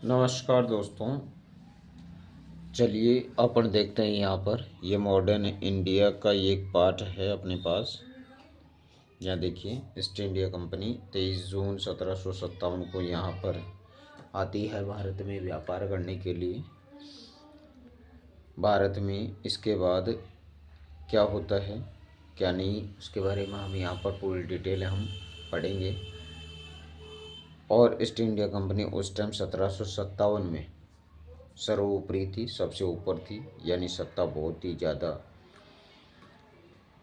नमस्कार दोस्तों। चलिए अपन देखते हैं यहाँ पर ये मॉडर्न इंडिया का ये एक पार्ट है अपने पास। यहाँ देखिए ईस्ट इंडिया कंपनी 23 जून 1757 को यहाँ पर आती है भारत में व्यापार करने के लिए। भारत में इसके बाद क्या होता है क्या नहीं उसके बारे में हम यहाँ पर पूरी डिटेल हम पढ़ेंगे। और ईस्ट इंडिया कंपनी उस टाइम 1757 में सर्वोपरि थी, सबसे ऊपर थी, यानी सत्ता बहुत ही ज़्यादा।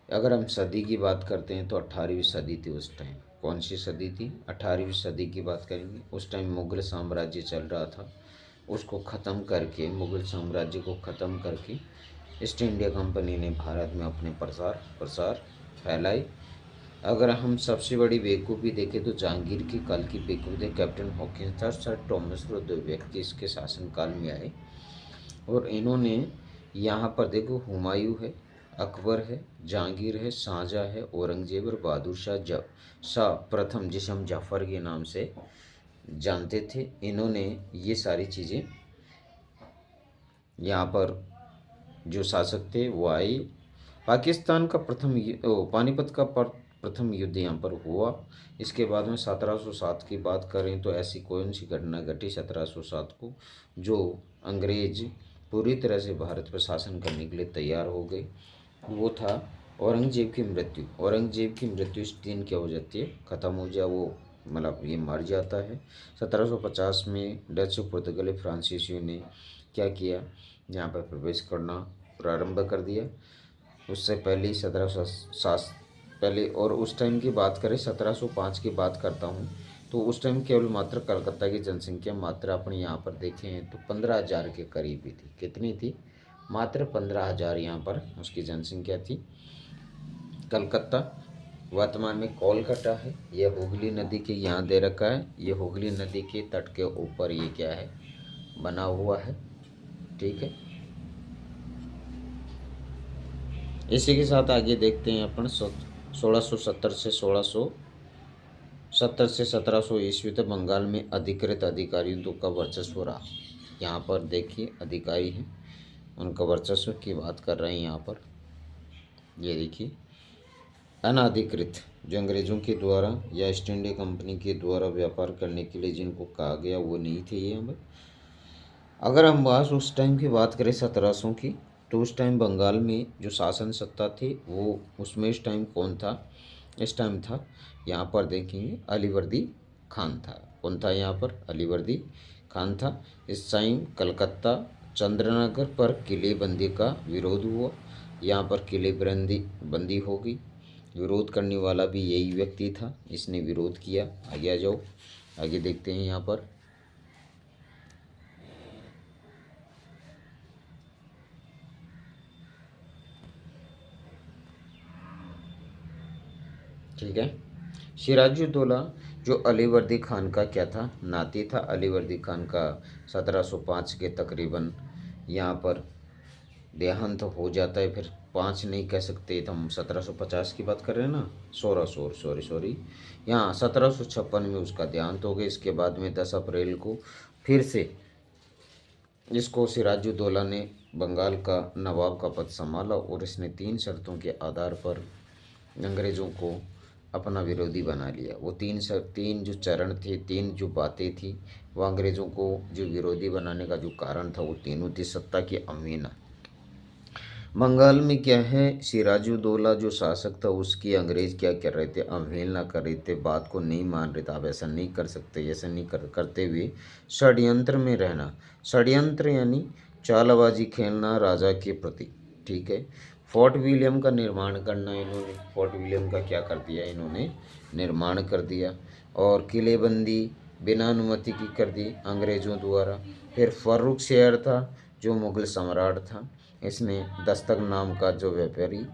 अगर हम सदी की बात करते हैं तो 18वीं सदी थी उस टाइम। कौन सी सदी थी? 18वीं सदी की बात करेंगे। उस टाइम मुग़ल साम्राज्य चल रहा था, उसको ख़त्म करके, मुग़ल साम्राज्य को ख़त्म करके ईस्ट इंडिया कंपनी ने भारत में अपने प्रसार फैलाई। अगर हम सबसे बड़ी बेवकूफ़ी देखें तो जहांगीर की काल की बेवकूफ़ी कैप्टन हॉकिंस था, सर टॉमस रो, दो व्यक्ति इसके शासनकाल में आए और इन्होंने यहाँ पर देखो हुमायूं है, अकबर है, जहांगीर है, शाहजहाँ है, औरंगजेब और बहादुर शाह प्रथम, जिसे हम जाफ़र के नाम से जानते थे, इन्होंने ये सारी चीज़ें यहाँ पर जो शासक थे वो आए। पाकिस्तान का पानीपत का प्रथम युद्ध यहाँ पर हुआ। इसके बाद में 1707 की बात करें तो ऐसी कौन सी घटना घटी 1707 को जो अंग्रेज पूरी तरह से भारत पर शासन करने के लिए तैयार हो गए। वो था औरंगजेब की मृत्यु। औरंगजेब की मृत्यु इस दिन क्या हो जाती है, ख़त्म हो जाए, वो मतलब ये मर जाता है। 1750 में डच पुर्तगाली फ्रांसीसियों ने क्या किया, यहाँ पर प्रवेश करना प्रारंभ कर दिया। उससे पहले 1707 पहले, और उस टाइम की बात करें 1705 की बात करता हूँ तो उस टाइम केवल मात्र कलकत्ता की जनसंख्या मात्र अपने यहाँ पर देखें तो 15,000 के करीब ही थी। कितनी थी? मात्र 15,000 यहाँ पर उसकी जनसंख्या थी। कलकत्ता वर्तमान में कोलकाता है। यह हुगली नदी के यहाँ दे रखा है। ये हुगली नदी के तट के ऊपर ये क्या है, बना हुआ है। ठीक है, इसी के साथ आगे देखते हैं अपन 1670 से 1700 ईस्वी तक बंगाल में अधिकृत अधिकारियों का वर्चस्व रहा। यहाँ पर देखिए अधिकारी हैं, उनका वर्चस्व की बात कर रहे हैं यहाँ पर। ये देखिए अनाधिकृत, जो अंग्रेज़ों के द्वारा या ईस्ट इंडिया कंपनी के द्वारा व्यापार करने के लिए जिनको कहा गया वो नहीं थे ये हमें। अगर हम बात उस टाइम की बात करें 1700 की, तो उस टाइम बंगाल में जो शासन सत्ता थी वो उसमें इस टाइम कौन था? इस टाइम था यहाँ पर देखेंगे अलीवर्दी खान था। कौन था यहाँ पर? अलीवर्दी खान था। इस टाइम कलकत्ता चंद्रनगर पर किलेबंदी का विरोध हुआ। यहाँ पर किलेबंदी बंदी हो गई। विरोध करने वाला भी यही व्यक्ति था, इसने विरोध किया। आगे आ जाओ, आगे देखते हैं यहाँ पर। ठीक है, सिराजुद्दौला जो अलीवर्दी खान का क्या था, नाती था। अलीवर्दी खान का 1705 के तकरीबन यहाँ पर देहांत हो जाता है। फिर 5 नहीं कह सकते तो हम 1750 की बात कर रहे हैं ना, 1600 सॉरी, यहाँ 1756 में उसका देहांत हो गया। इसके बाद में 10 अप्रैल को फिर से इसको सिराजुद्दौला ने बंगाल का नवाब का पद संभाला और इसने 3 शर्तों के आधार पर अंग्रेज़ों को अपना विरोधी बना लिया। वो तीन जो चरण थे, 3 जो बातें थी, वो अंग्रेज़ों को जो विरोधी बनाने का जो कारण था वो तीनों थी। सत्ता की अवहेलना। बंगाल में क्या है, सिराजुद्दौला जो शासक था उसकी अंग्रेज़ क्या कर रहे थे, अवहेलना कर रहे थे, बात को नहीं मान रहे थे। आप ऐसा नहीं कर सकते, ऐसा नहीं करते हुए षड्यंत्र में रहना। षड्यंत्र यानी चालबाजी खेलना राजा के प्रति। ठीक है, फोर्ट विलियम का निर्माण करना। इन्होंने फोर्ट विलियम का क्या कर दिया, इन्होंने निर्माण कर दिया। और किलेबंदी बिना अनुमति की कर दी अंग्रेज़ों द्वारा। फिर फर्रुख शेर था जो मुग़ल सम्राट था, इसने दस्तक नाम का जो व्यापारी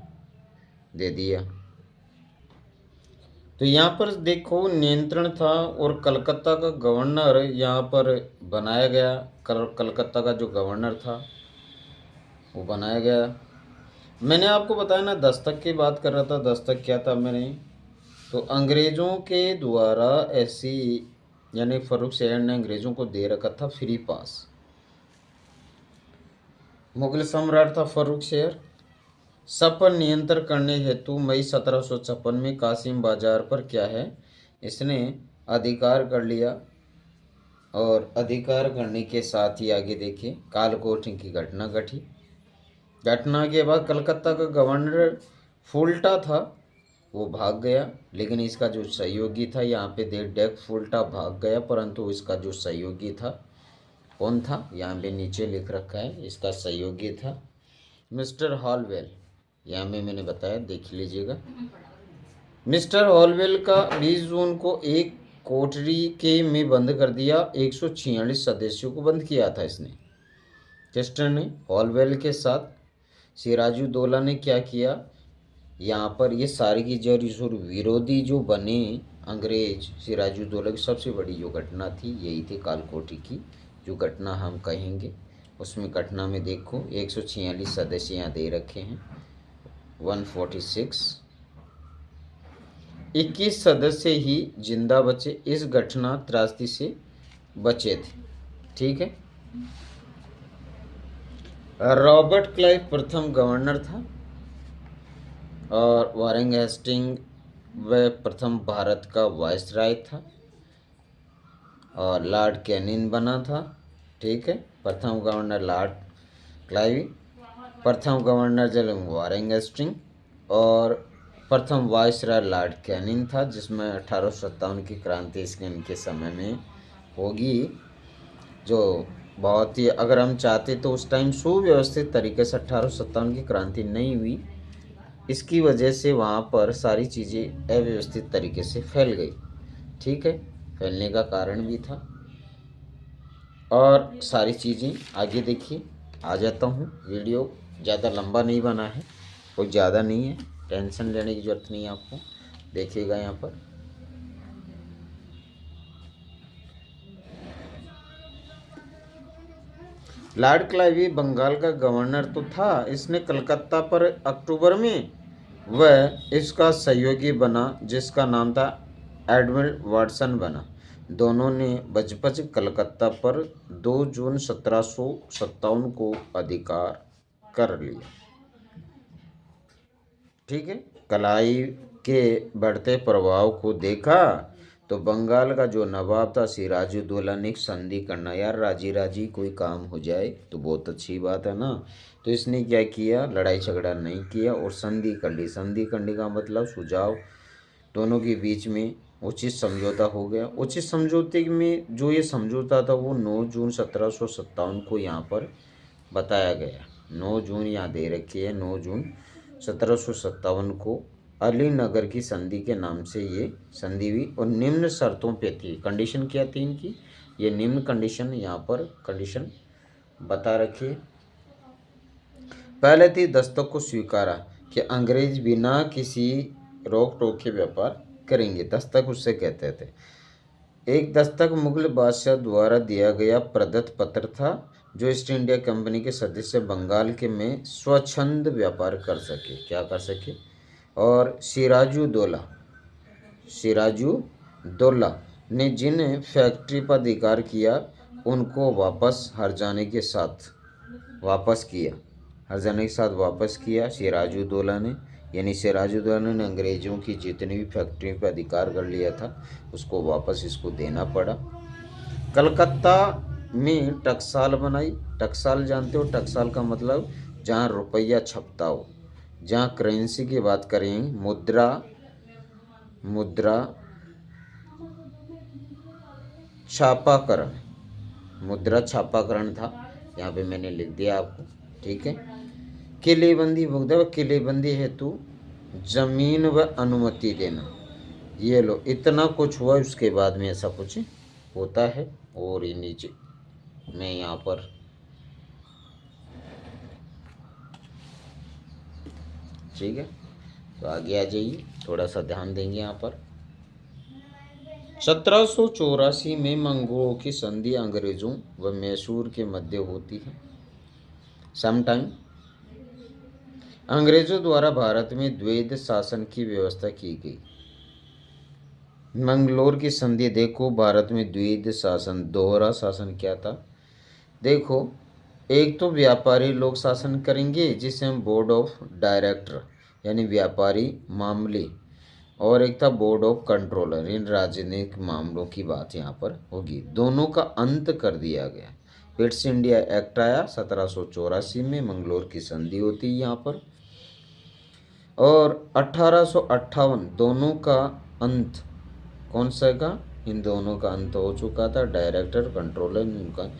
दे दिया। तो यहाँ पर देखो नियंत्रण था और कलकत्ता का गवर्नर यहाँ पर बनाया गया। कलकत्ता का जो गवर्नर था वो बनाया गया। मैंने आपको बताया ना, दस्तक की बात कर रहा था। दस्तक क्या था मैंने, तो अंग्रेज़ों के द्वारा ऐसी यानी फर्रुख शेर ने अंग्रेजों को दे रखा था फ्री पास। मुगल सम्राट था फर्रुख शेर। सब पर नियंत्रण करने हेतु मई 1756 में कासिम बाजार पर क्या है, इसने अधिकार कर लिया। और अधिकार करने के साथ ही आगे देखिए कालकोठरी की घटना घटी। घटना के बाद कलकत्ता का गवर्नर फुल्टा था, वो भाग गया, लेकिन इसका जो सहयोगी था, यहाँ पे देख डेक फुल्टा भाग गया, परंतु इसका जो सहयोगी था कौन था, यहाँ पे नीचे लिख रखा है, इसका सहयोगी था मिस्टर हॉलवेल। यहाँ में मैंने बताया, देख लीजिएगा। मिस्टर हॉलवेल का 20 जून को एक कोठरी के में बंद कर दिया। 146 सदस्यों को बंद किया था इसने, चेस्टर ने। हॉलवेल के साथ सिराजुद्दौला ने क्या किया, यहाँ पर ये सारी की जो विरोधी जो बने अंग्रेज, सिराजुद्दौला की सबसे बड़ी जो घटना थी यही थी कालकोठी की जो घटना हम कहेंगे। उसमें घटना में देखो 146 सदस्य यहाँ दे रखे हैं, 146, 21 सदस्य ही जिंदा बचे, इस घटना त्रासदी से बचे थे। ठीक है। रॉबर्ट क्लाइव प्रथम गवर्नर था और वारेन हेस्टिंग वह प्रथम भारत का वायसराय था और लॉर्ड कैनिन बना था। ठीक है। प्रथम गवर्नर लॉर्ड क्लाइव, प्रथम गवर्नर जनरल वारेन हेस्टिंग और प्रथम वायसराय लॉर्ड कैनिन था, जिसमें 1857 की क्रांति इनके समय में होगी, जो बहुत ही, अगर हम चाहते तो उस टाइम सुव्यवस्थित तरीके से 1857 की क्रांति नहीं हुई, इसकी वजह से वहाँ पर सारी चीज़ें अव्यवस्थित तरीके से फैल गई। ठीक है, फैलने का कारण भी था और सारी चीज़ें आगे देखिए। आ जाता हूँ, वीडियो ज़्यादा लंबा नहीं बना है, कोई ज़्यादा नहीं है, टेंशन लेने की ज़रूरत नहीं है आपको। देखिएगा यहाँ पर लॉर्ड क्लाइव बंगाल का गवर्नर तो था, इसने कलकत्ता पर अक्टूबर में वह इसका सहयोगी बना जिसका नाम था एडमिरल वाटसन बना। दोनों ने बचपच कलकत्ता पर 2 जून 1757 को अधिकार कर लिया। ठीक है। क्लाइव के बढ़ते प्रभाव को देखा तो बंगाल का जो नवाब था सिराजुद्दौला ने संधि करना, यार राजी राजी कोई काम हो जाए तो बहुत अच्छी बात है ना, तो इसने क्या किया, लड़ाई झगड़ा नहीं किया और संधि कर ली। संधि करने का मतलब सुझाव, दोनों के बीच में उचित समझौता हो गया। उचित समझौते में जो ये समझौता था वो 9 जून 1757 को यहाँ पर बताया गया। 9 जून यहाँ दे रखी है, 9 जून 1757 को अलीनगर की संधि के नाम से ये संधि हुई और निम्न शर्तों पे थी। कंडीशन क्या थी इनकी, ये निम्न कंडीशन यहाँ पर कंडीशन बता रखी है। पहले थी दस्तक को स्वीकारा कि अंग्रेज बिना किसी रोक टोक के व्यापार करेंगे। दस्तक उससे कहते थे। एक दस्तक मुगल बादशाह द्वारा दिया गया प्रदत्त पत्र था जो ईस्ट इंडिया कंपनी के सदस्य बंगाल के में स्वच्छंद व्यापार कर सके, क्या कर सके। और सिराजुद्दौला ने जिन फैक्ट्री पर अधिकार किया उनको वापस हर्जाने के साथ वापस किया सिराजुद्दौला ने। यानी सिराजुद्दौला ने अंग्रेज़ों की जितनी भी फैक्ट्री पर अधिकार कर लिया था उसको वापस इसको देना पड़ा। कलकत्ता में टकसाल बनाई। टकसाल जानते हो, टकसाल का मतलब जहाँ रुपया छपता हो, जहाँ करेंसी की बात करें, मुद्रा छापाकरण था। यहाँ पे मैंने लिख दिया आपको। ठीक है। किलेबंदी भुगतान, किलेबंदी हेतु जमीन व अनुमति देना। ये लो, इतना कुछ हुआ, उसके बाद में ऐसा कुछ होता है। और ये नीचे मैं यहाँ पर ठीक है, तो आगे आ जाइए, थोड़ा सा ध्यान देंगे यहाँ पर। 1784 में मंगोलों की संधि अंग्रेजों व मैसूर के मध्य होती है। समटाइम अंग्रेजों द्वारा भारत में द्वैध शासन की व्यवस्था की गई। मंगलोर की संधि देखो, भारत में द्विध शासन, दोहरा शासन क्या था। देखो, एक तो व्यापारी लोग शासन करेंगे जिसे हम बोर्ड ऑफ डायरेक्टर यानी व्यापारी मामले, और एक था बोर्ड ऑफ कंट्रोलर, इन राजनीतिक मामलों की बात यहाँ पर होगी। दोनों का अंत कर दिया गया। पिट्स इंडिया एक्ट आया 1784 में, मंगलोर की संधि होती है यहाँ पर, और 1858 दोनों का अंत, कौन सा का, इन दोनों का अंत हो चुका था, डायरेक्टर कंट्रोलर इनका,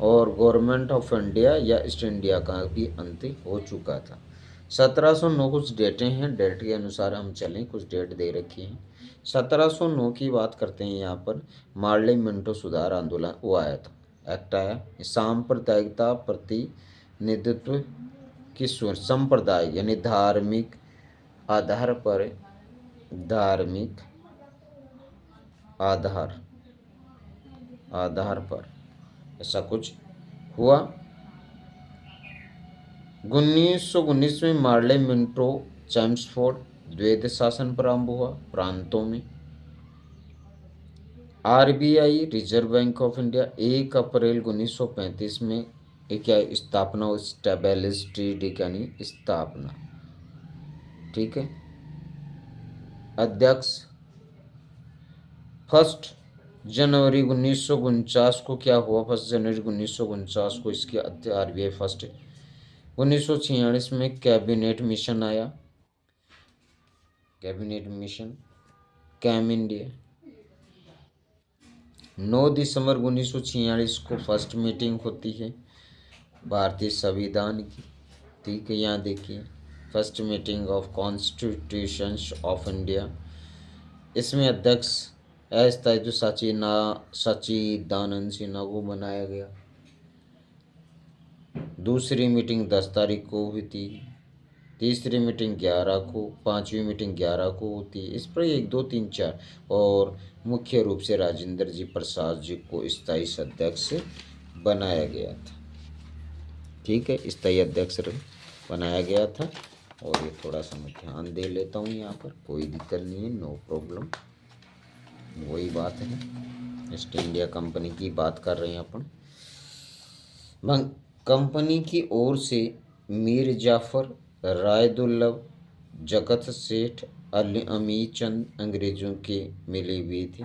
और गवर्नमेंट ऑफ इंडिया या ईस्ट इंडिया का भी अंत हो चुका था। 1709 कुछ डेटें हैं, डेट के अनुसार हम चलें, कुछ डेट दे रखी हैं। 1709 की बात करते हैं यहाँ पर, मार्ले मिंटो सुधार आंदोलन वो आया था, एक्ट आया। सांप्रदायिकता प्रतिनिधित्व की संप्रदाय यानी धार्मिक आधार पर, धार्मिक आधार पर ऐसा कुछ हुआ। 1919 में मार्ले मिंटो चैम्सफोर्ड द्वैध शासन प्रारंभ हुआ प्रांतों में। RBI reserve bank of India 1 अप्रैल 1935 में क्या स्थापना हो, स्टेबलिस्ड यानी स्थापना, ठीक है। अध्यक्ष 1 जनवरी 1949 को क्या हुआ, 1 जनवरी 1949 को इसके आरबीआई फर्स्ट। 1946 में कैबिनेट मिशन आया, कैबिनेट मिशन कैम इंडिया। 9 दिसंबर 1946 को फर्स्ट मीटिंग होती है भारतीय संविधान की, ठीक है। यहाँ देखिए, first meeting of constitution of India. इसमें अध्यक्ष अस्थायी सच्चिदानंद सिन्हा को बनाया गया। दूसरी मीटिंग 10 तारीख को हुई थी, तीसरी मीटिंग 11 को, पांचवी मीटिंग 11 को होती है। इस पर 1 2 3 4, और मुख्य रूप से राजेंद्र जी प्रसाद जी को स्थायी अध्यक्ष बनाया गया था, ठीक है। स्थायी अध्यक्ष बनाया गया था। और ये थोड़ा सा मैं ध्यान दे लेता हूँ यहाँ पर, कोई दिक्कत नहीं है, नो प्रॉब्लम। वही बात है, ईस्ट इंडिया कंपनी की बात कर रहे हैं अपन। कंपनी की ओर से मीर जाफर, रायदुल्लभ, जगत सेठ, अमीर चंद अंग्रेजों के मिले हुए थे।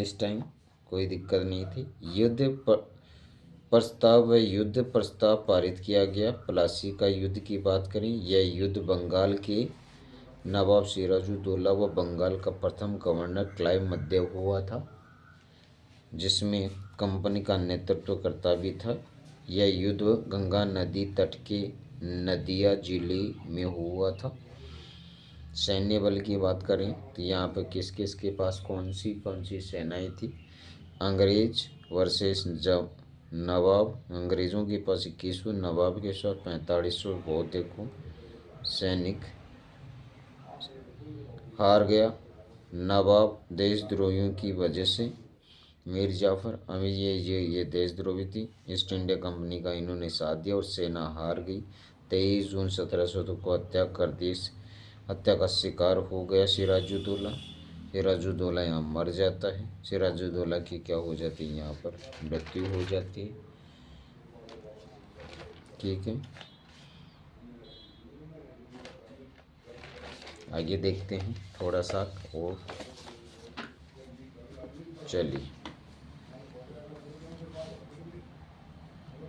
इस टाइम कोई दिक्कत नहीं थी। प्रस्ताव व युद्ध प्रस्ताव पारित किया गया। प्लासी का युद्ध की बात करें, यह युद्ध बंगाल के नवाब सिराजुद्दौला व बंगाल का प्रथम गवर्नर क्लाइव मध्य हुआ था, जिसमें कंपनी का नेतृत्वकर्ता भी था। यह युद्ध गंगा नदी तट के नदिया जिले में हुआ था। सैन्य बल की बात करें तो यहाँ पर किस किस के पास कौन सी सेनाएं थी। अंग्रेज वर्सेस जब नवाब, अंग्रेज़ों के पास 2100, नवाब के साथ 4500 बहुत देखो सैनिक हार गया नवाब देशद्रोहियों की वजह से। मीर जाफर अमीर ये देशद्रोही थी, ईस्ट इंडिया कंपनी का इन्होंने साथ दिया और सेना हार गई। 23 जून 1700 को हत्या कर दी, हत्या का शिकार हो गया सिराजुद्दौला। सिराजुद्दौला यहाँ मर जाता है। सिराजुद्दौला की क्या हो जाती है, यहाँ पर मृत्यु हो जाती है, ठीक है। आगे देखते हैं थोड़ा सा और, चलिए।